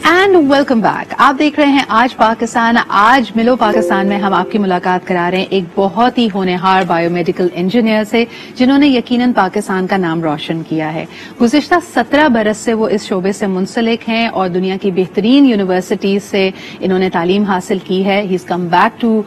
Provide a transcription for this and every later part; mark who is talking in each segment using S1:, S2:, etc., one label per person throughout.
S1: And welcome back. آپ دیکھ رہے ہیں آج پاکستان. آج ملو پاکستان میں ہم آپ کی ملاقات کرا رہے ہیں ایک بہت ہی ہونہار بایو میڈیکل انجینئر سے جنہوں نے یقیناً پاکستان کا نام روشن کیا ہے. گزشتہ 17 برس سے وہ اس شعبے سے منسلک ہیں اور دنیا کی بہترین یونیورسٹیز سے انہوں نے تعلیم حاصل کی ہے. He is come back to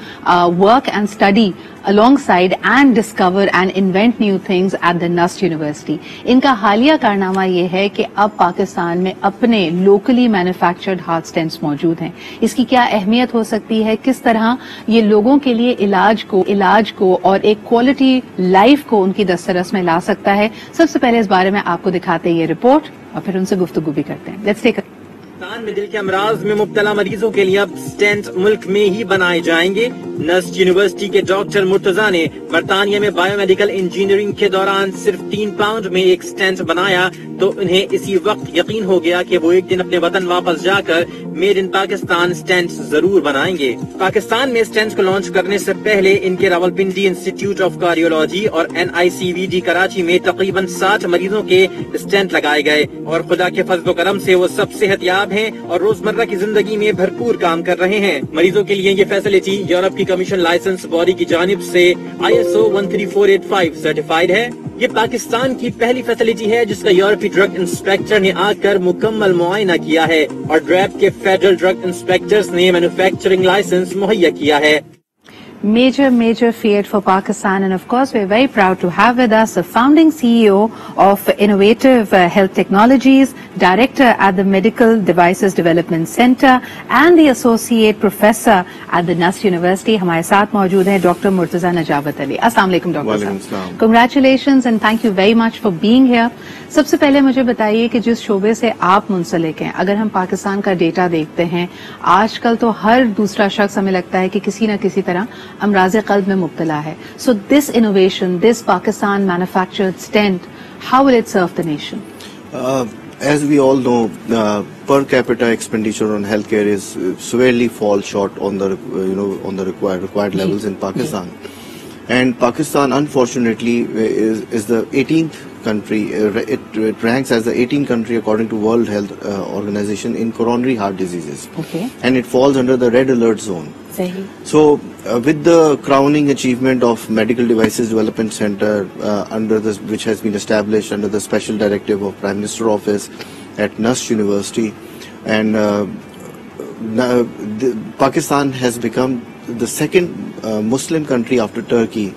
S1: work and study alongside and discover and invent new things at the NUST University. ان کا حالیہ کارنامہ یہ ہے کہ اب پاکستان میں اپنے locally manufactured heart stents موجود ہیں. اس کی کیا اہمیت ہو سکتی ہے, کس طرح یہ لوگوں کے لیے علاج کو اور ایک کوالٹی لائف کو ان کی دسترس میں لا سکتا ہے. سب سے پہلے اس بارے میں آپ کو دکھاتے ہیں یہ رپورٹ اور پھر ان سے گفتگو بھی کرتے ہیں. لیٹس ٹیک
S2: پاکستان میں دل کے امراض میں مبتلا مریضوں کے لیے اب سٹینٹ ملک میں ہی بنائے جائیں گے. نسٹ یونیورسٹی کے ڈاکٹر مرتضیٰ نے برطانیہ میں بایو میڈیکل انجینئرنگ کے دوران صرف 3 پاؤنڈ میں ایک سٹینٹ بنایا تو انہیں اسی وقت یقین ہو گیا کہ وہ ایک دن اپنے وطن واپس جا کر میڈ ان پاکستان سٹینٹ ضرور بنائیں گے. پاکستان میں سٹینٹ کو لانچ کرنے سے پہلے ان کے راولپنڈی انسٹیٹیوٹ آف کارڈیولوجی اور NICVD کراچی میں تقریباً 60 مریضوں کے سٹینٹ لگائے گئے اور خدا کے فضل و کرم سے وہ سب صحت یاب ہیں اور روزمرہ کی زندگی میں بھرپور کام کر رہے ہیں. مریضوں کے لیے یہ فیسلٹی یورپ کی کمیشن لائسنس باڈی کی جانب سے ISO 13485 سرٹیفائیڈ ہے. یہ پاکستان کی پہلی فیسلٹی ہے جس کا یورپی ڈرگ انسپیکٹر نے آ کر مکمل معائنہ کیا ہے اور ڈریپ کے فیڈرل ڈرگ انسپیکٹرز نے مینوفیکچرنگ لائسنس مہیا کیا ہے.
S1: Major feat for Pakistan, and of course we're very proud to have with us the founding CEO of Innovative Health Technologies, Director at the Medical Devices Development Center and the Associate Professor at the NUST University. ہمارے ساتھ موجود ہیں doctor Murtaza Nijabat علی. السلام علیکم doctor صاحب. Congratulations and thank you very much for being here. سب سے پہلے مجھے بتائیے کہ جس شعبے سے آپ منسلک ہیں, اگر ہم پاکستان کا ڈیٹا دیکھتے ہیں آج کل تو ہر دوسرا شخص ہمیں لگتا ہے کہ کسی نہ کسی طرح امراض قلب میں مبتلا ہے. So this innovation, this Pakistan manufactured stent, how will it serve the nation?
S3: As we all know, per capita expenditure on healthcare is severely fall short on the on the required levels in Pakistan. And Pakistan, unfortunately, is the 18th country. It ranks as the 18th country according to World Health Organization in coronary heart diseases. Okay. And it falls under the red alert zone. So, with the crowning achievement of Medical Devices Development Center, which has been established under the special directive of Prime Minister Office at NUST University, and Pakistan has become the second Muslim country after Turkey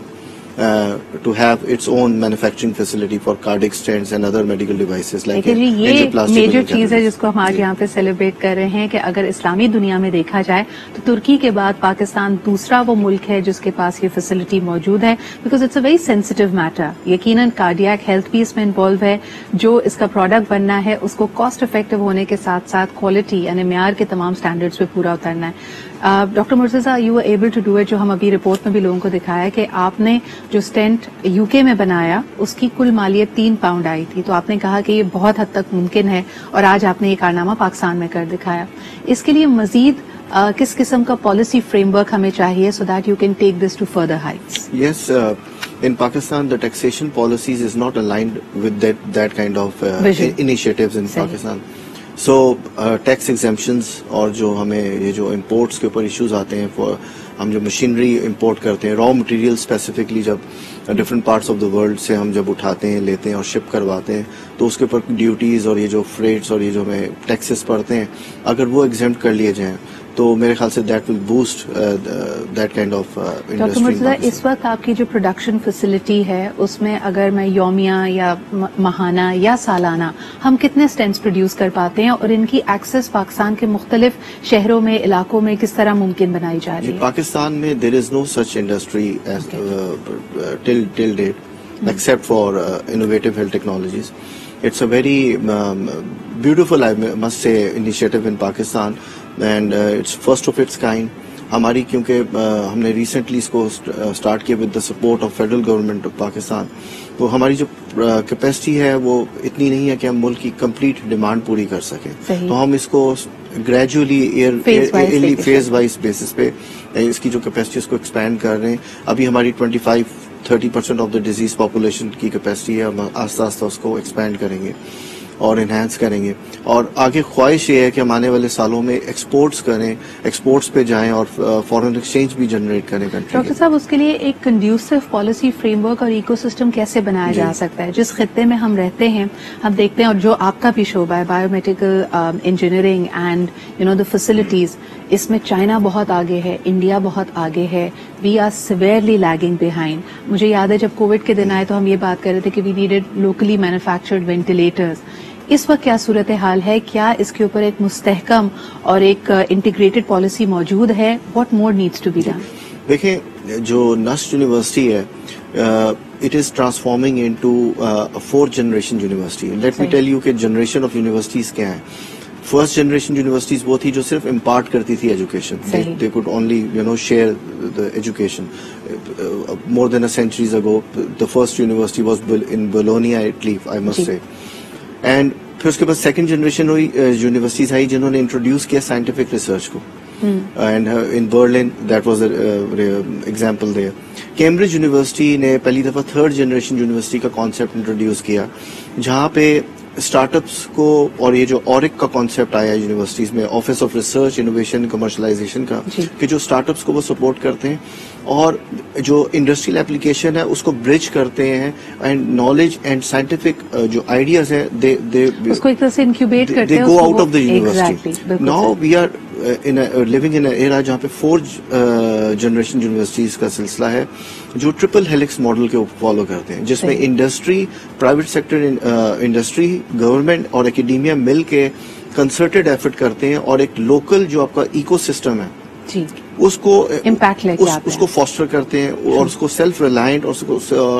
S3: to have its own manufacturing facility for cardiac stents and other medical devices like angioplasty.
S1: یہ major چیز ہے جس کو ہم آج یہاں پہ celebrate کر رہے ہیں کہ اگر اسلامی دنیا میں دیکھا جائے تو ترکی کے بعد پاکستان دوسرا وہ ملک ہے جس کے پاس یہ فیسلٹی موجود ہے, because it's a very sensitive matter. یقیناً کارڈیاک ہیلتھ بھی اس میں انوالو ہے. جو اس کا پروڈکٹ بننا ہے اس کو کاسٹ افیکٹو ہونے کے ساتھ ساتھ کوالٹی یعنی معیار کے تمام اسٹینڈرڈس پہ پورا اترنا ہے. Doctor Murtaza, you are able to do it, جو ہم ابھی رپورٹ میں بھی لوگوں کو دکھایا کہ آپ نے جو اسٹینٹ UK میں بنایا اس کی کل مالیت 3 پاؤنڈ آئی تھی, تو آپ نے کہا کہ یہ بہت حد تک ممکن ہے اور آج آپ نے یہ کارنامہ پاکستان میں کر دکھایا. اس کے لیے مزید کس قسم کا پالیسی فریم ورک ہمیں چاہیے so that you can take this to further heights?
S3: Yes, in Pakistan the taxation policies is not aligned with that kind of initiatives in Pakistan. So tax exemptions اور جو ہمیں یہ جو imports کے اوپر issues آتے ہیں, ہم جو مشینری امپورٹ کرتے ہیں, را مٹیریل اسپیسیفکلی جب different parts of the world سے ہم جب اٹھاتے ہیں, لیتے ہیں اور شپ کرواتے ہیں تو اس کے اوپر ڈیوٹیز اور یہ جو فریٹس اور یہ جو ہمیں ٹیکسز پڑتے ہیں اگر وہ ایگزمپٹ کر لیے جائیں تو میرے خیال سے that will boost that kind of industry.
S1: Doctor Murtaza, اس وقت آپ کی جو پروڈکشن فیسلٹی ہے اس میں اگر میں یومیہ یا ماہانہ یا سالانہ ہم کتنے اسٹینٹس پروڈیوس کر پاتے ہیں اور ان کی ایکسس پاکستان کے مختلف شہروں میں علاقوں میں کس طرح ممکن بنائی جا رہی ہے؟
S3: پاکستان میں there is no such industry till date except for innovative health technologies. It's a very beautiful, I must say, initiative in Pakistan, and it's first of its kind. ہماری کیونکہ ہم نے ریسنٹلی اس کو اسٹارٹ کیا with the support of federal government of Pakistan, تو ہماری جو capacity ہے وہ اتنی نہیں ہے کہ ہم ملک کی کمپلیٹ ڈیمانڈ پوری کر سکیں. تو ہم اس کو گریجولی فیز وائز بیسس پہ اس کی جو کیپیسٹی اس کو ایکسپینڈ کر رہے ہیں. ابھی ہماری 25-30% آف دا ڈیزیز پاپولیشن کی کیپیسٹی ہے, ہم آہستہ آہستہ اس کو ایکسپینڈ کریں گے. اور انہینس کریں گے. اور آگے خواہش یہ ہے کہ ہم آنے والے سالوں میں ایکسپورٹس کریں, ایکسپورٹس پہ جائیں اور فارن ایکسچینج بھی جنریٹ کریں.
S1: ڈاکٹر صاحب, اس کے لیے ایک کنڈیوسو پالیسی فریم ورک اور ایکو سسٹم کیسے بنایا جا سکتا ہے؟ جس خطے میں ہم رہتے ہیں, ہم دیکھتے ہیں, اور جو آپ کا بھی شعبہ ہے bio medical engineering and the facilities, اس میں چائنا بہت آگے ہے, انڈیا بہت آگے ہے. We are severely lagging behind. مجھے یاد ہے جب کووڈ کے دن آئے تو ہم یہ بات کر رہے تھے کہ we needed locally manufactured ventilators. اس وقت کیا صورتحال ہے؟ کیا اس کے اوپر ایک مستحکم اور ایک انٹیگریٹڈ پالیسی موجود ہے؟ What more needs to be done?
S3: دیکھیں, جو نسٹ یونیورسٹی ہے, it is transforming into a fourth generation university. Let me tell you کہ جنریشن آف یونیورسٹیز کیا ہیں. فرسٹ جنریشن یونیورسٹیز وہ تھی جو صرف امپارٹ کرتی تھی education. They could only share the education. More than a centuries ago, the first university was in Bologna, Italy, I must say. And پھر اس کے بعد سیکنڈ جنریشن ہوئی, یونیورسٹیز آئی جنہوں نے انٹروڈیوس کیا سائنٹیفک ریسرچ کو. And in Berlin that was example there. Cambridge university نے پہلی دفعہ تھرڈ جنریشن یونیورسٹی کا کانسیپٹ انٹروڈیوس کیا, جہاں پہ اسٹارٹ اپس کو, اور یہ جو اورک کا کانسیپٹ آیا یونیورسٹیز میں, office of research innovation commercialization کا, کہ جو اسٹارٹ اپس کو وہ سپورٹ کرتے ہیں اور جو انڈسٹریل اپلیکیشن ہے اس کو برج کرتے ہیں, اینڈ نالج اینڈ سائنٹیفک جو آئیڈیاز ہیں
S1: اس کو ایک طرح سے انکیوبیٹ کرتے ہیں,
S3: they go out of the university. Now we are living in an era جہاں پہ فورتھ جنریشن یونیورسٹیز کا سلسلہ ہے جو ٹرپل ہیلکس ماڈل کے فالو کرتے ہیں, جس میں industry, private sector, industry, government اور اکیڈیمیا مل کے کنسرٹڈ ایفرٹ کرتے ہیں, اور ایک لوکل جو آپ کا ایکو سسٹم ہے اس کو اس کو فاسٹر کرتے ہیں اور اس کو سیلف ریلائنٹ اور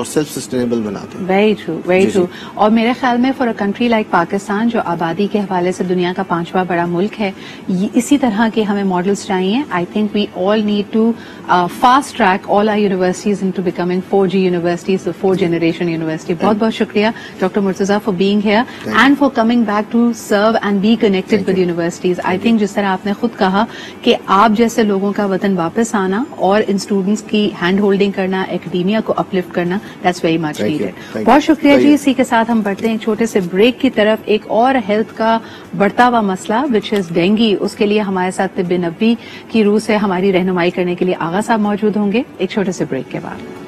S3: سیلف سسٹینیبل بناتے ہیں.
S1: Very true, very true. اور میرے خیال میں for a country like Pakistan, جو آبادی کے حوالے سے دنیا کا 5واں بڑا ملک ہے, اسی طرح کے ہمیں ماڈلس چاہیے. I think we all need to fast track all our universities into becoming 4G universities, fourth generation university. بہت بہت شکریہ doctor Murtaza for being here and for coming back to serve and be connected with universities. I think جس طرح آپ نے خود کہا کہ آپ جیسے لوگوں کا وطن واپس آنا اور ان اسٹوڈنٹس کی ہینڈ ہولڈنگ کرنا, اکیڈیمیا کو اپلفٹ کرنا, دیٹس ویری مچ نیڈیڈ. بہت شکریہ جی. اسی کے ساتھ ہم بڑھتے ہیں ایک چھوٹے سے بریک کی طرف. ایک اور ہیلتھ کا بڑھتا ہوا مسئلہ وچ از ڈینگی, اس کے لیے ہمارے ساتھ طب نبوی کی روح سے ہماری رہنمائی کرنے کے لیے آغا صاحب موجود ہوں گے ایک چھوٹے سے بریک کے بعد.